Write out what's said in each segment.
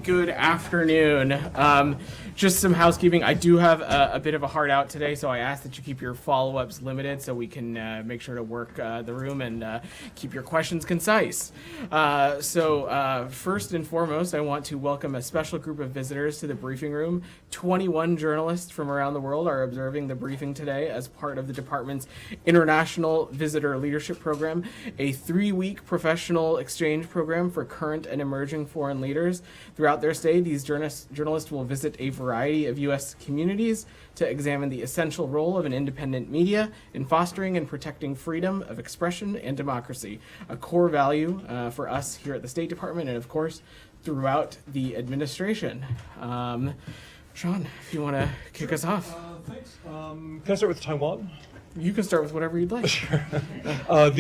Good afternoon. Just some housekeeping. I do have a bit of a hard out today, so I ask that you keep your follow-ups limited so we can make sure to work the room and keep your questions concise. First and foremost, I want to welcome a special group of visitors to the briefing room. 21 journalists from around the world are observing the briefing today as part of the department's International Visitor Leadership Program, a 3-week professional exchange program for current and emerging foreign leaders. Throughout their stay, these journalists will visit a variety of U.S. communities to examine the essential role of an independent media in fostering and protecting freedom of expression and democracy, a core value for us here at the State Department and, of course, throughout the administration. Sean, if you want to kick us off. Thanks. Can I start with Taiwan? You can start with whatever you'd like. Sure. First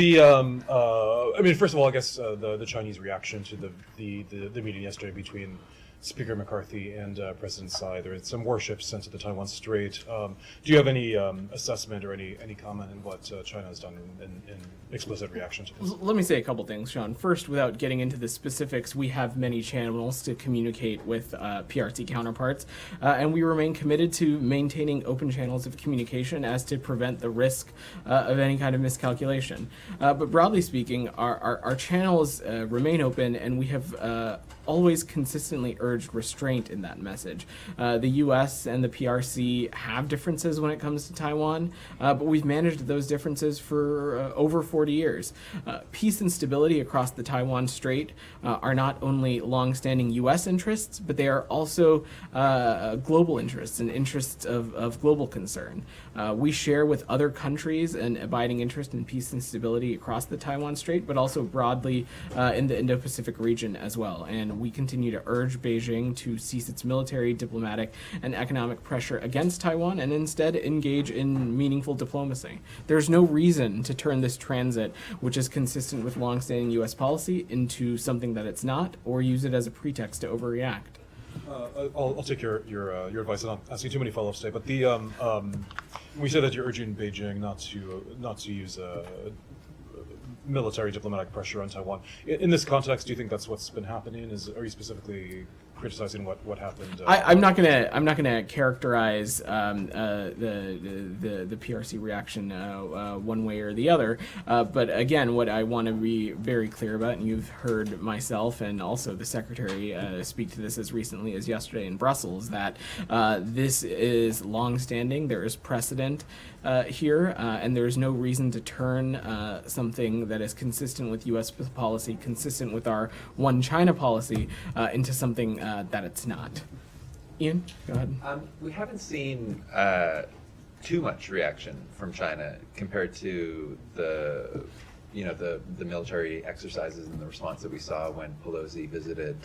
of all, I guess the Chinese reaction to the meeting yesterday between Speaker McCarthy and President Tsai. There was some warships sent to the Taiwan Strait. Do you have any assessment or any comment on what China has done in explicit reaction to this? Let me say a couple things, Sean. First, without getting into the specifics, we have many channels to communicate with PRC counterparts, and we remain committed to maintaining open channels of communication as to prevent the risk of any kind of miscalculation. But broadly speaking, our channels remain open, and we have always consistently urged restraint in that message. The U.S. and the PRC have differences when it comes to Taiwan, but we've managed those differences for over 40 years. Peace and stability across the Taiwan Strait are not only long-standing U.S. interests, but they are also global interests and interests of global concern. We share with other countries an abiding interest in peace and stability across the Taiwan Strait, but also broadly in the Indo-Pacific region as well. And we continue to urge Beijing to cease its military, diplomatic, and economic pressure against Taiwan and instead engage in meaningful diplomacy. There's no reason to turn this transit, which is consistent with longstanding U.S. policy, into something that it's not, or use it as a pretext to overreact. I'll take your advice. I'm not asking too many follow-ups today, but we said that you're urging Beijing not to use military diplomatic pressure on Taiwan. In this context, do you think that's what's been happening? Are you specifically criticizing what happened? I'm not gonna characterize the PRC reaction one way or the other. But again, what I want to be very clear about, and you've heard myself and also the Secretary speak to this as recently as yesterday in Brussels, that this is long-standing. There is precedent here, and there is no reason to turn something that is consistent with U.S. policy, consistent with our One China policy, into something that it's not. Ian, go ahead. We haven't seen too much reaction from China compared to the military exercises and the response that we saw when Pelosi visited,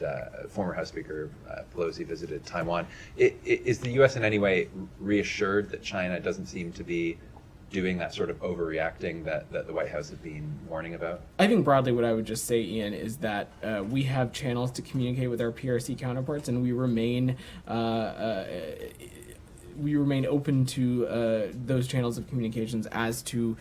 former House Speaker Pelosi visited Taiwan. Is the U.S. in any way reassured that China doesn't seem to be doing that sort of overreacting that the White House has been warning about? I think broadly what I would just say, Ian, is that we have channels to communicate with our PRC counterparts, and we remain open to those channels of communications as to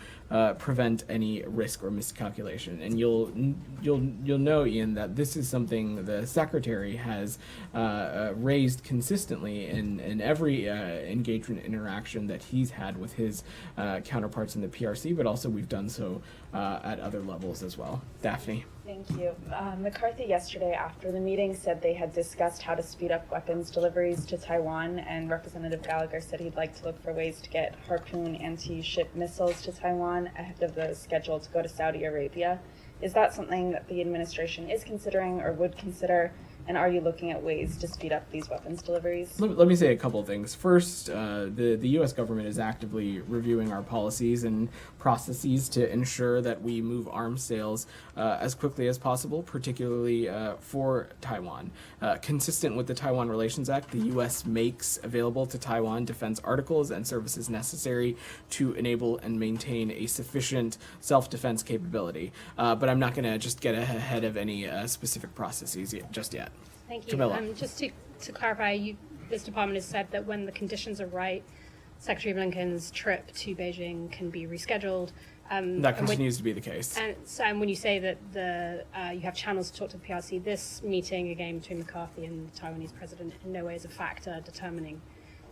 prevent any risk or miscalculation. And you'll know, Ian, that this is something the Secretary has raised consistently in every engagement interaction that he's had with his counterparts in the PRC, but also we've done so at other levels as well. Daphne. Thank you. McCarthy yesterday after the meeting said they had discussed how to speed up weapons deliveries to Taiwan, and Representative Gallagher said he'd like to look for ways to get Harpoon anti-ship missiles to Taiwan ahead of the schedule to go to Saudi Arabia. Is that something that the administration is considering or would consider? And are you looking at ways to speed up these weapons deliveries? Let me say a couple of things. First, the U.S. government is actively reviewing our policies and processes to ensure that we move arms sales as quickly as possible, particularly for Taiwan. Consistent with the Taiwan Relations Act, the U.S. makes available to Taiwan defense articles and services necessary to enable and maintain a sufficient self-defense capability. But I'm not going to just get ahead of any specific processes just yet. Thank you. Camilla. Just to clarify, this department has said that when the conditions are right, Secretary Blinken's trip to Beijing can be rescheduled. That and when- continues to be the case. And when you say that you have channels to talk to the PRC, this meeting again between McCarthy and the Taiwanese president in no way is a factor determining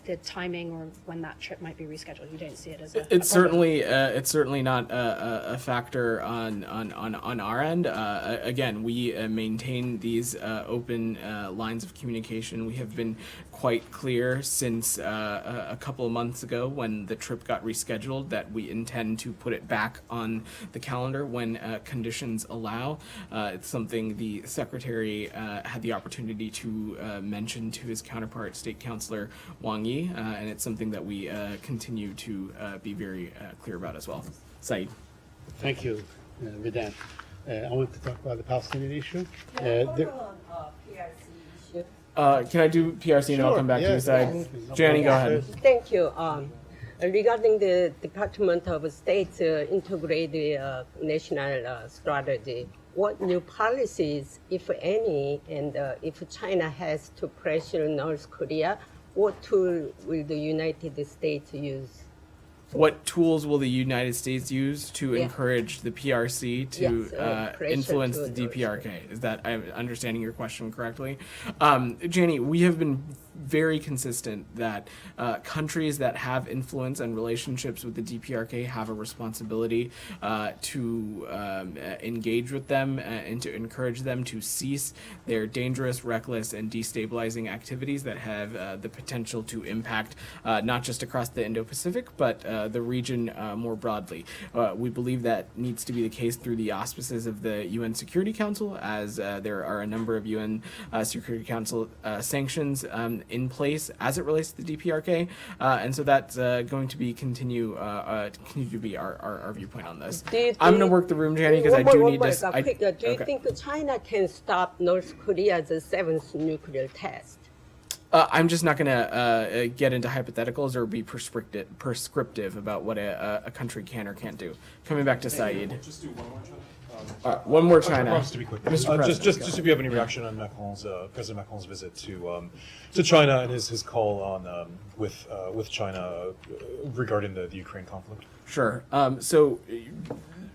the timing or when that trip might be rescheduled. You don't see it as a It's problem. it's certainly not a factor on our end. Again, we maintain these open lines of communication. We have been quite clear since a couple of months ago when the trip got rescheduled that we intend to put it back on the calendar when conditions allow. It's something the secretary had the opportunity to mention to his counterpart, State Councilor Wang Yi, and it's something that we continue to be very clear about as well. Saeed. Thank you, Vedant. I want to talk about the Palestinian issue. Can I do PRC and I'll come back to you, Saeed? absolutely. Jani, go ahead. Thank you. Regarding the Department of State integrated national strategy, what new policies, if any, and if China has to pressure North Korea, what tool will the United States use? What tools will the United States use to Yeah. encourage the PRC to Yes, pressure influence to the those. DPRK? Is that I'm understanding your question correctly? Jani, we have been very consistent that countries that have influence and relationships with the DPRK have a responsibility to engage with them and to encourage them to cease their dangerous, reckless, and destabilizing activities that have the potential to impact not just across the Indo-Pacific, but the region more broadly. We believe that needs to be the case through the auspices of the UN Security Council, as there are a number of UN Security Council sanctions in place as it relates to the DPRK, and so that's going to be continue to be our viewpoint on this. Do you I'm going to think- work the room, Jani, because I One do more, need one to. more, quick, do you okay. think China can stop North Korea's seventh nuclear test? I'm just not going to get into hypotheticals or be prescriptive about what a country can or can't do. Coming back to Saeed. Just do one more, China. One more I China. promise to be quick. Mr. Just President, just go if you have any reaction on President Macron's visit to China and his call on with China regarding the Ukraine conflict. Sure. So,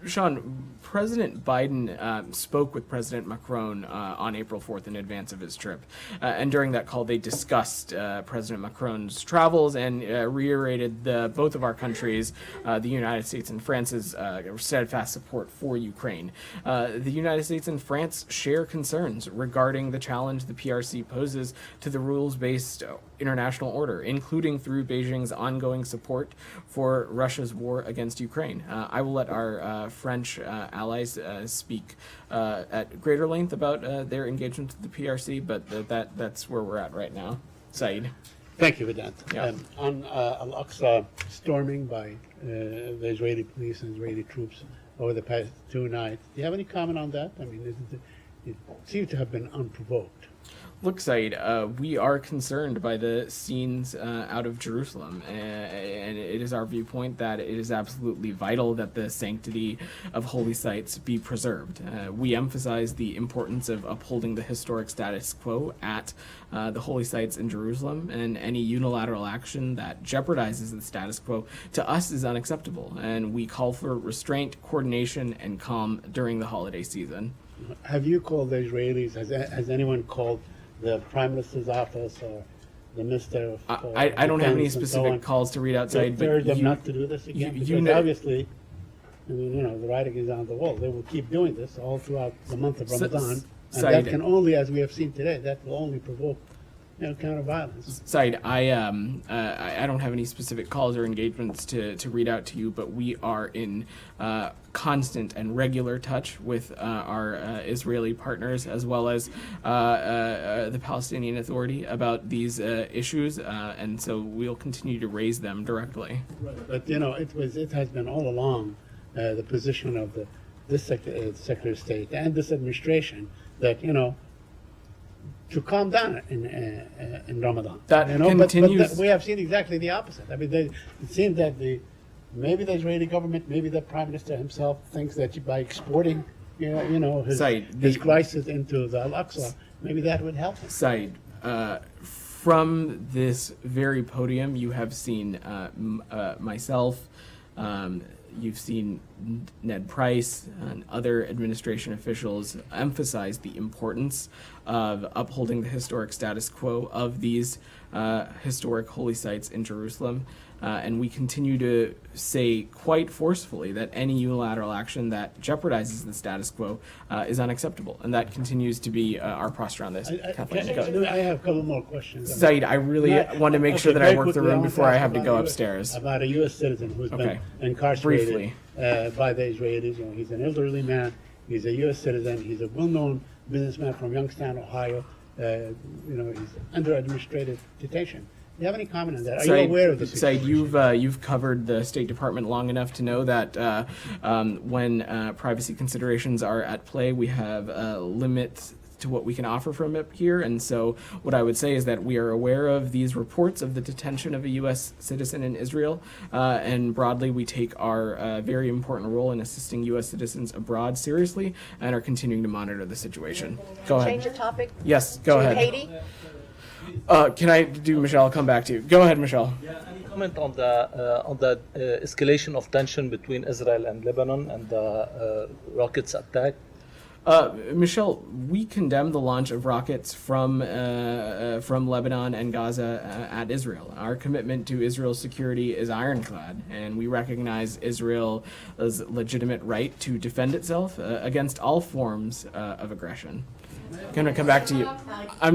Sean, President Biden spoke with President Macron on April 4th in advance of his trip. And during that call, they discussed President Macron's travels and reiterated both of our countries, the United States and France's steadfast support for Ukraine. The United States and France share concerns regarding the challenge the PRC poses to the rules-based international order, including through Beijing's ongoing support for Russia's war against Ukraine. I will let our French allies speak at greater length about their engagement with the PRC, but that's where we're at right now. Saeed. Thank you, Vedant. Yeah. On Al-Aqsa storming by the Israeli police and Israeli troops over the past 2 nights, do you have any comment on that? I mean, it seems to have been unprovoked. Look, Saeed, we are concerned by the scenes out of Jerusalem, and it is our viewpoint that it is absolutely vital that the sanctity of holy sites be preserved. We emphasize the importance of upholding the historic status quo at the holy sites in Jerusalem, and any unilateral action that jeopardizes the status quo to us is unacceptable, and we call for restraint, coordination, and calm during the holiday season. Have you called the Israelis? Has anyone called the Prime Minister's office or the Minister of I don't have any Defense and so specific on calls to read to outside, but urge them you- not to do this again? you Because know- obviously, I mean, the writing is on the wall. They will keep doing this all throughout the month of Ramadan, and Saeed. that can only, as we have seen today, that will only provoke, counter violence. Saeed, I don't have any specific calls or engagements to read out to you, but we are in constant and regular touch with our Israeli partners as well as the Palestinian Authority about these issues, and so we'll continue to raise them directly. But it has been all along the position of this Secretary of State and this administration that to calm down in Ramadan. That but continues- we have seen exactly the opposite. I mean, it seems that maybe the Israeli government, maybe the Prime Minister himself thinks that by exporting, Saeed, his crisis into the Al-Aqsa, maybe that would help him. Saeed, from this very podium, you have seen myself, you've seen Ned Price and other administration officials emphasize the importance of upholding the historic status quo of these historic holy sites in Jerusalem. And we continue to say quite forcefully that any unilateral action that jeopardizes the status quo is unacceptable. And that continues to be our posture on this. Kathleen, go ahead. I have a couple more questions. Said, I really want to make sure that I work the room before I have to go upstairs. About a U.S. citizen who's Okay. been incarcerated Briefly. By the Israelis. You know, he's an elderly man. He's a U.S. citizen. He's a well-known businessman from Youngstown, Ohio. You know, he's under administrative detention. Do you have any comment on that? Are you aware of the Said, situation? you've covered the State Department long enough to know that when privacy considerations are at play, we have limits to what we can offer from it here. And so what I would say is that we are aware of these reports of the detention of a U.S. citizen in Israel, and broadly we take our very important role in assisting U.S. citizens abroad seriously and are continuing to monitor the situation. Go ahead. Change of topic Yes, go to ahead. Haiti. Can I do Michelle? I'll come back to you. Go ahead, Michelle. Any comment on the escalation of tension between Israel and Lebanon and the rockets attack? Michelle, we condemn the launch of rockets from Lebanon and Gaza at Israel. Our commitment to Israel's security is ironclad, and we recognize Israel's legitimate right to defend itself against all forms of aggression. Can I come back to you? I'll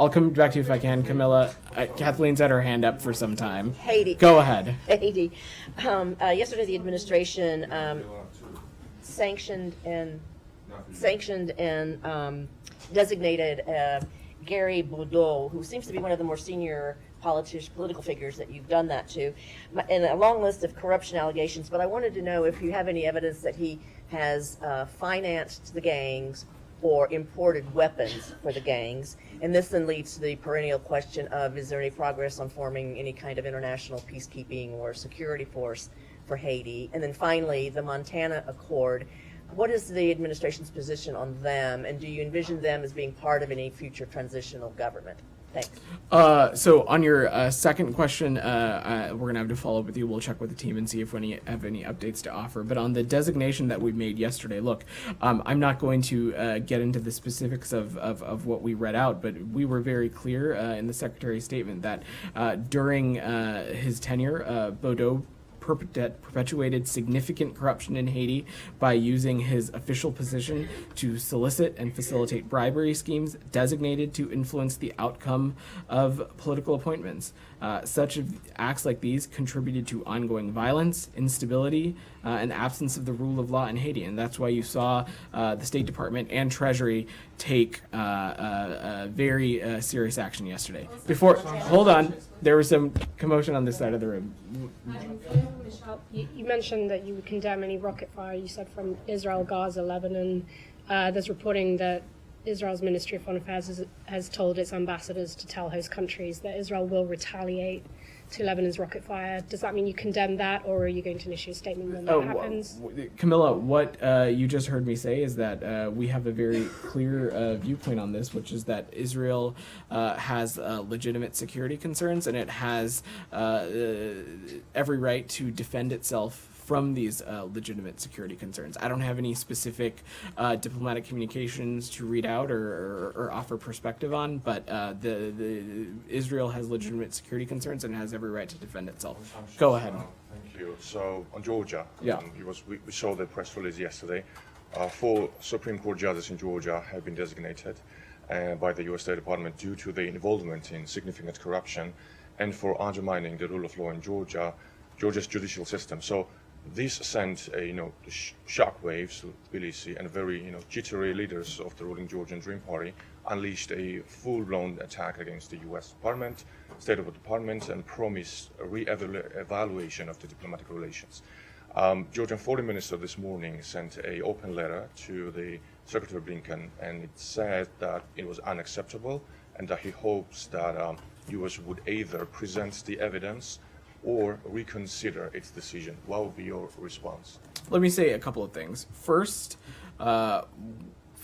come back to you if I can, Camilla. Kathleen's had her hand up for some time. Haiti. Go ahead. Haiti. Yesterday, the administration sanctioned and designated Gary Boudreaux, who seems to be one of the more senior political figures that you've done that to, and a long list of corruption allegations. But I wanted to know if you have any evidence that he has financed the gangs or imported weapons for the gangs. And this then leads to the perennial question of, is there any progress on forming any kind of international peacekeeping or security force for Haiti? And then finally, the Montana Accord. What is the administration's position on them, and do you envision them as being part of any future transitional government? Thanks. So on your second question, we're going to have to follow up with you. We'll check with the team and see if we have any updates to offer. But on the designation that we made yesterday, look, I'm not going to get into the specifics of what we read out, but we were very clear in the Secretary's statement that during his tenure, Boudreaux perpetuated significant corruption in Haiti by using his official position to solicit and facilitate bribery schemes designated to influence the outcome of political appointments. Such acts like these contributed to ongoing violence, instability, and absence of the rule of law in Haiti. And that's why you saw the State Department and Treasury take very serious action yesterday. Hold on, there was some commotion on this side of the room. Michelle, you mentioned that you would condemn any rocket fire, you said, from Israel, Gaza, Lebanon. There's reporting that Israel's Ministry of Foreign Affairs has told its ambassadors to tell host countries that Israel will retaliate to Lebanon's rocket fire. Does that mean you condemn that, or are you going to issue a statement when that happens? Camilla, what you just heard me say is that we have a very clear viewpoint on this, which is that Israel has legitimate security concerns, and it has every right to defend itself from these legitimate security concerns. I don't have any specific diplomatic communications to read out or offer perspective on, but the Israel has legitimate security concerns and has every right to defend itself. Go ahead. Thank you. So on Georgia, Yeah. We saw the press release yesterday. 4 Supreme Court judges in Georgia have been designated by the U.S. State Department due to their involvement in significant corruption and for undermining the rule of law in Georgia's judicial system. So this sent shockwaves to Tbilisi, and very jittery leaders of the ruling Georgian Dream Party unleashed a full-blown attack against the U.S. Department, State Department, and promised a re-evaluation of the diplomatic relations. Georgian Foreign Minister this morning sent an open letter to the Secretary Blinken, and it said that it was unacceptable and that he hopes that U.S. would either present the evidence or reconsider its decision. What would be your response? Let me say a couple of things. First,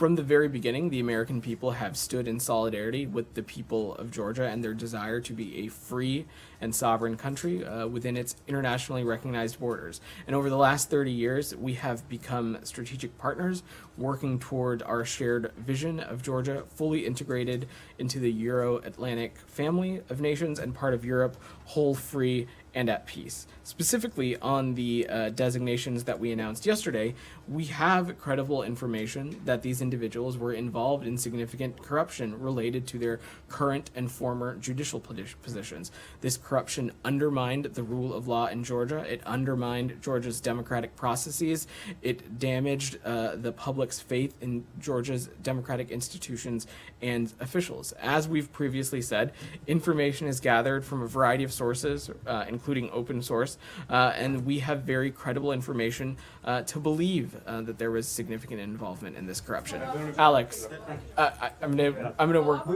From the very beginning, the American people have stood in solidarity with the people of Georgia and their desire to be a free and sovereign country within its internationally recognized borders. And over the last 30 years, we have become strategic partners working toward our shared vision of Georgia fully integrated into the Euro-Atlantic family of nations and part of Europe, whole, free, and at peace. Specifically on the designations that we announced yesterday, we have credible information that these individuals were involved in significant corruption related to their current and former judicial positions. This corruption undermined the rule of law in Georgia. It undermined Georgia's democratic processes. It damaged the public's faith in Georgia's democratic institutions and officials. As we've previously said, information is gathered from a variety of sources, including open source, and we have very credible information to believe that there was significant involvement in this corruption. Alex, I'm gonna work.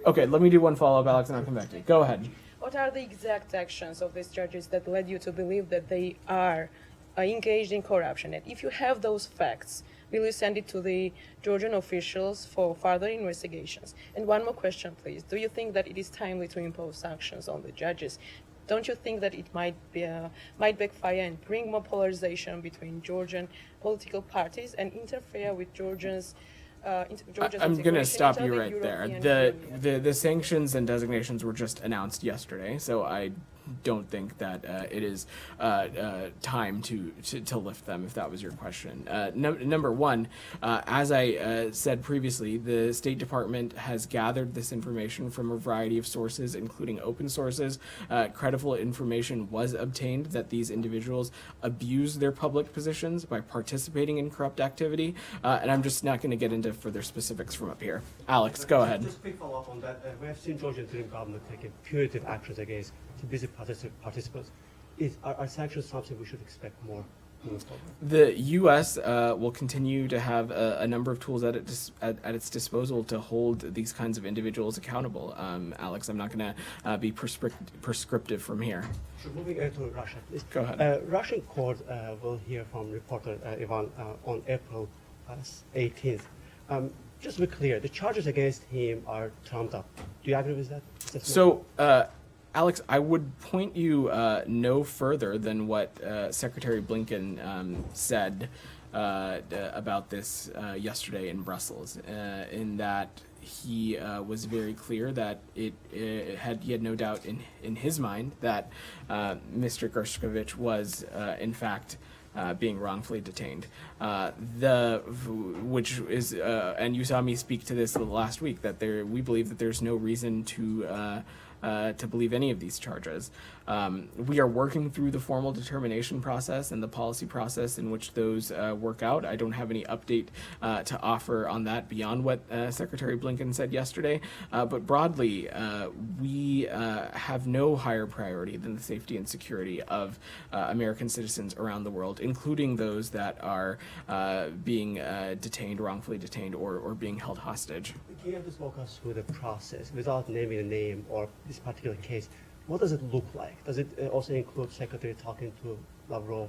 Okay, let me do one follow-up, Alex, and I'll come back to you. Go ahead. What are the exact actions of these judges that led you to believe that they are engaged in corruption? And if you have those facts, will you send it to the Georgian officials for further investigations? And one more question, please. Do you think that it is timely to impose sanctions on the judges? Don't you think that it might backfire and bring more polarization between Georgian political parties and interfere with Georgia's I'm going to stop you right European there. Union? The sanctions and designations were just announced yesterday, so I don't think that it is time to lift them, if that was your question. Number one, as I said previously, the State Department has gathered this information from a variety of sources, including open sources. Credible information was obtained that these individuals abused their public positions by participating in corrupt activity, and I'm just not going to get into further specifics from up here. Alex, go ahead. Just a quick follow-up on that. We have seen Georgian interim government taking punitive actions against busy participants. Are sanctions something we should expect more moving forward? The U.S. Will continue to have a number of tools at its disposal to hold these kinds of individuals accountable. Alex, I'm not going to be prescriptive from here. Sure. Moving to Russia, please. Go ahead. Russian court will hear from reporter Ivan on April 18th. Just to be clear, the charges against him are trumped up. Do you agree with that? So, Alex, I would point you no further than what Secretary Blinken said about this yesterday in Brussels, in that he was very clear that he had no doubt in his mind that Mr. Gershkovich was in fact being wrongfully detained. Which is, and you saw me speak to this last week, that we believe that there's no reason to believe any of these charges. We are working through the formal determination process and the policy process in which those work out. I don't have any update to offer on that beyond what Secretary Blinken said yesterday. But broadly, we have no higher priority than the safety and security of American citizens around the world, including those that are being wrongfully detained, or being held hostage. Can you just walk us through the process without naming a name or this particular case? What does it look like? Does it also include Secretary talking to Lavrov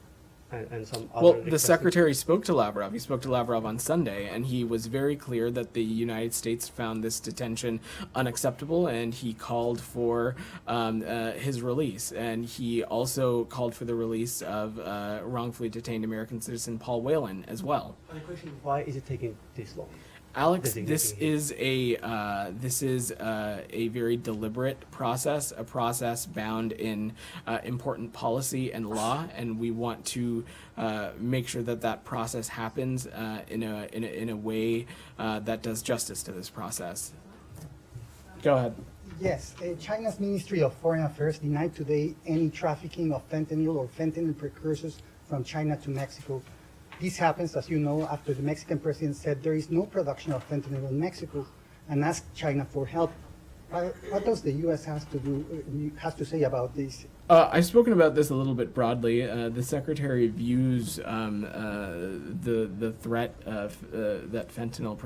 and some other? Well, the Secretary spoke to Lavrov. He spoke to Lavrov on Sunday, and he was very clear that the United States found this detention unacceptable, and he called for his release. And he also called for the release of wrongfully detained American citizen Paul Whelan as well. And the question: why is it taking this long? Alex, this is a very deliberate process, a process bound in important policy and law, and we want to make sure that process happens in a way that does justice to this process. Go ahead. Yes, China's Ministry of Foreign Affairs denied today any trafficking of fentanyl or fentanyl precursors from China to Mexico. This happens, as you know, after the Mexican president said there is no production of fentanyl in Mexico and asked China for help What does the U.S. has to say about this? I've spoken about this a little bit broadly. The Secretary views the threat that fentanyl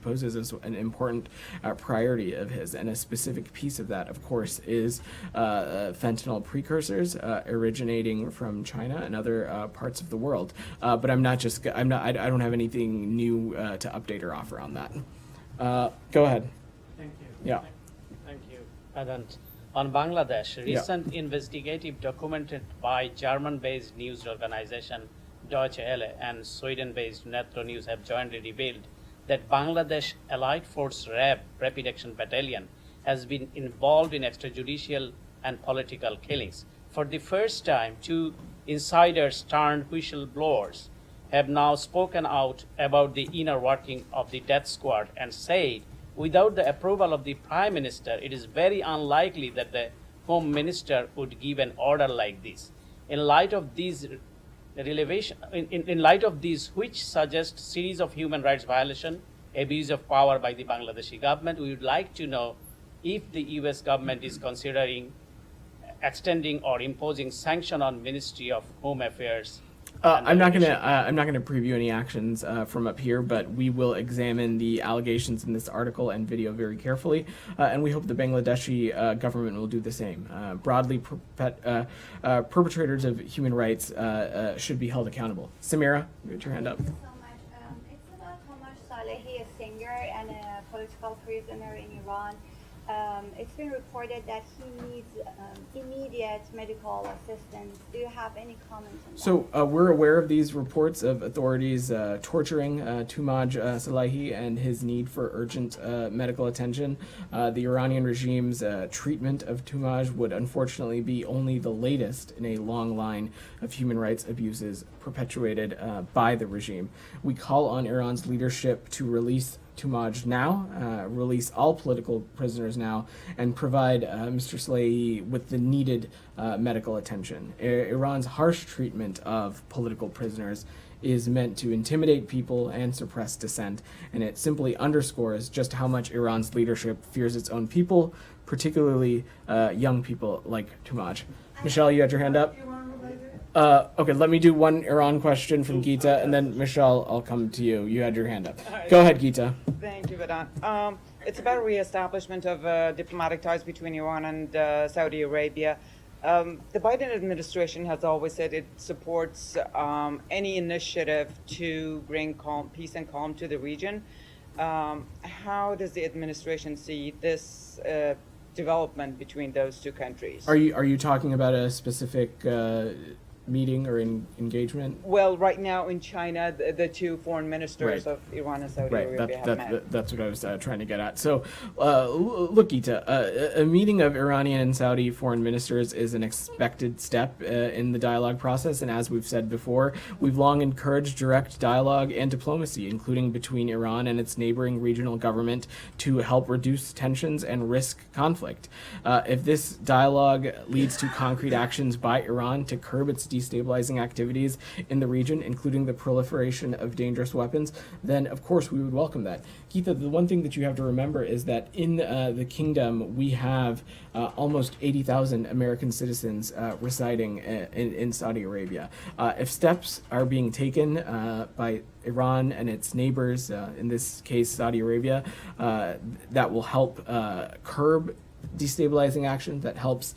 poses as an important priority of his, and a specific piece of that, of course, is fentanyl precursors originating from China and other parts of the world. But I don't have anything new to update or offer on that. Go ahead. Thank you. Yeah. Thank you, Vedant. On Bangladesh, recent investigative documented by German-based news organization Deutsche Welle and Sweden-based Netro News have jointly revealed that Bangladesh Allied Force Rapid Action Battalion has been involved in extrajudicial and political killings. For the first time, two insiders turned whistleblowers have now spoken out about the inner working of the death squad and said, without the approval of the Prime Minister, it is very unlikely that the Home Minister would give an order like this. In light of these which suggest series of human rights violation, abuse of power by the Bangladeshi government, we would like to know if the US government is considering extending or imposing sanction on Ministry of Home Affairs. I'm not gonna preview any actions from up here, but we will examine the allegations in this article and video very carefully, and we hope the Bangladeshi government will do the same. Broadly, perpetrators of human rights should be held accountable. Samira, get your hand up. Thank you so much. It's about Tomasz Salehi, a singer and a political prisoner in Iran. It's been reported that he needs immediate medical assistance. Do you have any comments on that? So we're aware of these reports of authorities torturing Tomasz Salehi and his need for urgent medical attention. The Iranian regime's treatment of Tomasz would unfortunately be only the latest in a long line of human rights abuses perpetuated by the regime. We call on Iran's leadership to release Tomasz now, release all political prisoners now, and provide Mr. Salehi with the needed medical attention. Iran's harsh treatment of political prisoners is meant to intimidate people and suppress dissent, and it simply underscores just how much Iran's leadership fears its own people, particularly young people like Tomasz. Michelle, you had your hand up? Okay, let me do one Iran question from Geeta, and then Michelle, I'll come to you. You had your hand up. Go ahead, Geeta. Thank you, Vedant. It's about reestablishment of diplomatic ties between Iran and Saudi Arabia. The Biden administration has always said it supports any initiative to bring peace and calm to the region. How does the administration see this development between those two countries? Are you talking about a specific meeting or engagement? Well, right now in China, the two foreign ministers of Iran and Saudi Arabia have met. That's what I was trying to get at. So, look, Geeta, a meeting of Iranian and Saudi foreign ministers is an expected step in the dialogue process, and as we've said before, we've long encouraged direct dialogue and diplomacy, including between Iran and its neighboring regional government, to help reduce tensions and risk conflict. If this dialogue leads to concrete actions by Iran to curb its destabilizing activities in the region, including the proliferation of dangerous weapons, then of course we would welcome that. Geeta, the one thing that you have to remember is that in the kingdom we have almost 80,000 American citizens residing in Saudi Arabia. If steps are being taken by Iran and its neighbors, in this case Saudi Arabia, that will help curb destabilizing action, that helps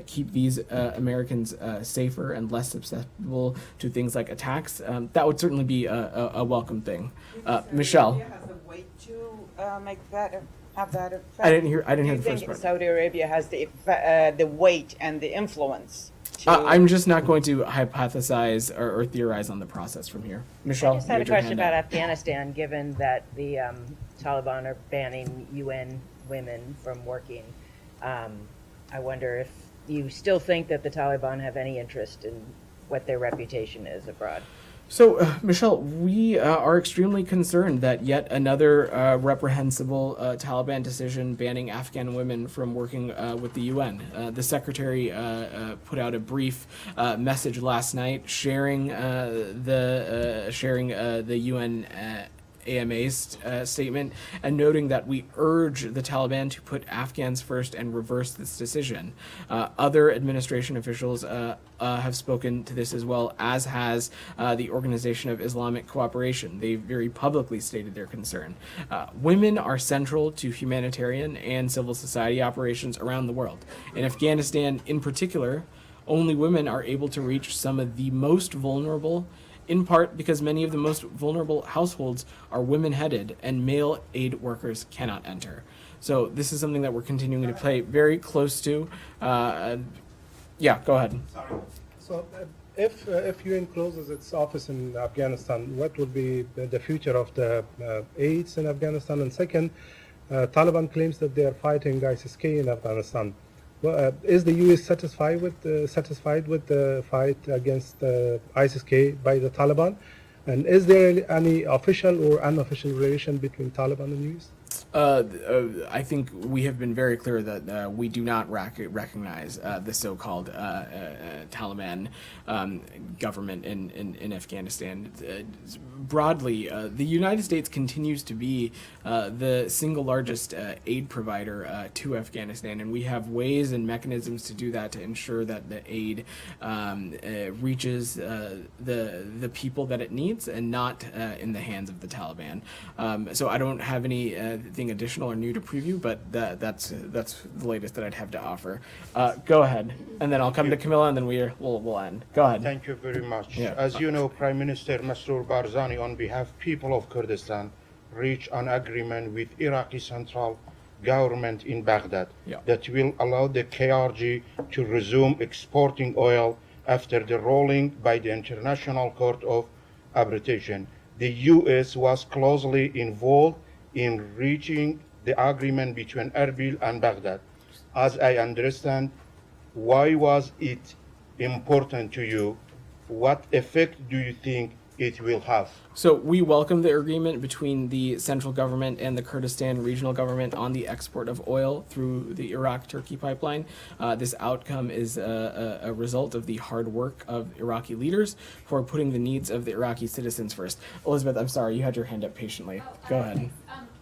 keep these Americans safer and less susceptible to things like attacks, that would certainly be a welcome thing. Michelle. Saudi Arabia has a weight to make that have that effect. I didn't hear the first part. Saudi Arabia has the weight and the influence. I'm just not going to hypothesize or theorize on the process from here. Michelle, I just had a question about Afghanistan, given that the Taliban are banning UN women from working. I wonder if you still think that the Taliban have any interest in what their reputation is abroad. So, Michelle, we are extremely concerned that yet another reprehensible Taliban decision banning Afghan women from working with the UN. The Secretary put out a brief message last night sharing the UN AMA's statement, and noting that we urge the Taliban to put Afghans first and reverse this decision. Other administration officials have spoken to this as well, as has the Organization of Islamic Cooperation. They very publicly stated their concern. Women are central to humanitarian and civil society operations around the world. In Afghanistan, in particular, only women are able to reach some of the most vulnerable, in part because many of the most vulnerable households are women-headed and male aid workers cannot enter. So this is something that we're continuing to pay very close to. Yeah, go ahead. So if UN closes its office in Afghanistan, what will be the future of the aids in Afghanistan? And second, Taliban claims that they are fighting ISIS-K in Afghanistan. Well, is the U.S. satisfied with the fight against ISIS-K by the Taliban? And is there any official or unofficial relation between Taliban and U.S.? I think we have been very clear that we do not recognize the so-called Taliban government in Afghanistan. Broadly, the United States continues to be the single largest aid provider to Afghanistan, and we have ways and mechanisms to do that to ensure that the aid reaches the people that it needs and not in the hands of the Taliban. So I don't have anything additional or new to preview, but that's the latest that I'd have to offer. Go ahead, and then I'll come to Camilla, and then we'll end. Go ahead. Thank you very much. Yeah. As you know, Prime Minister Masroor Barzani, on behalf of people of Kurdistan, reached an agreement with Iraqi Central Government in Baghdad that will allow the KRG to resume exporting oil after the ruling by the International Court of Arbitration. The U.S. was closely involved in reaching the agreement between Erbil and Baghdad. As I understand, why was it important to you? What effect do you think it will have? So we welcome the agreement between the central government and the Kurdistan regional government on the export of oil through the Iraq-Turkey pipeline. This outcome is a result of the hard work of Iraqi leaders who are putting the needs of the Iraqi citizens first. Elizabeth, I'm sorry, you had your hand up patiently. Go ahead.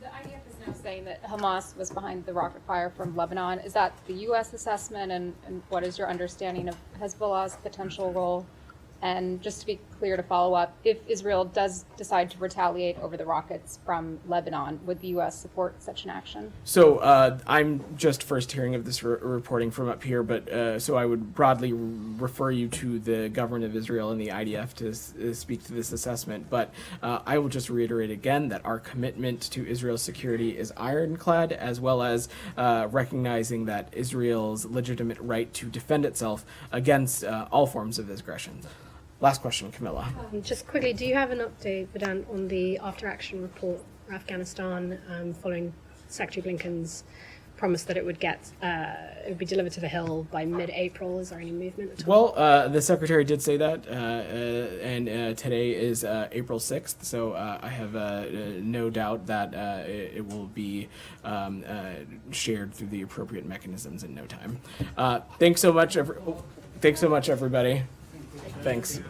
The IDF is now saying that Hamas was behind the rocket fire from Lebanon. Is that the U.S. assessment, and what is your understanding of Hezbollah's potential role? And just to be clear, to follow up, if Israel does decide to retaliate over the rockets from Lebanon, would the U.S. support such an action? So I'm just first hearing of this reporting from up here, but so I would broadly refer you to the government of Israel and the IDF to speak to this assessment. But I will just reiterate again that our commitment to Israel's security is ironclad, as well as recognizing that Israel's legitimate right to defend itself against all forms of aggression. Last question, Camilla. Just quickly, do you have an update, Vedant, on the after-action report for Afghanistan following Secretary Blinken's promise that it would be delivered to the Hill by mid-April? Is there any movement at all? Well, the Secretary did say that, and today is April 6th, so I have no doubt that it will be shared through the appropriate mechanisms in no time. Thanks so much, everybody. Thanks.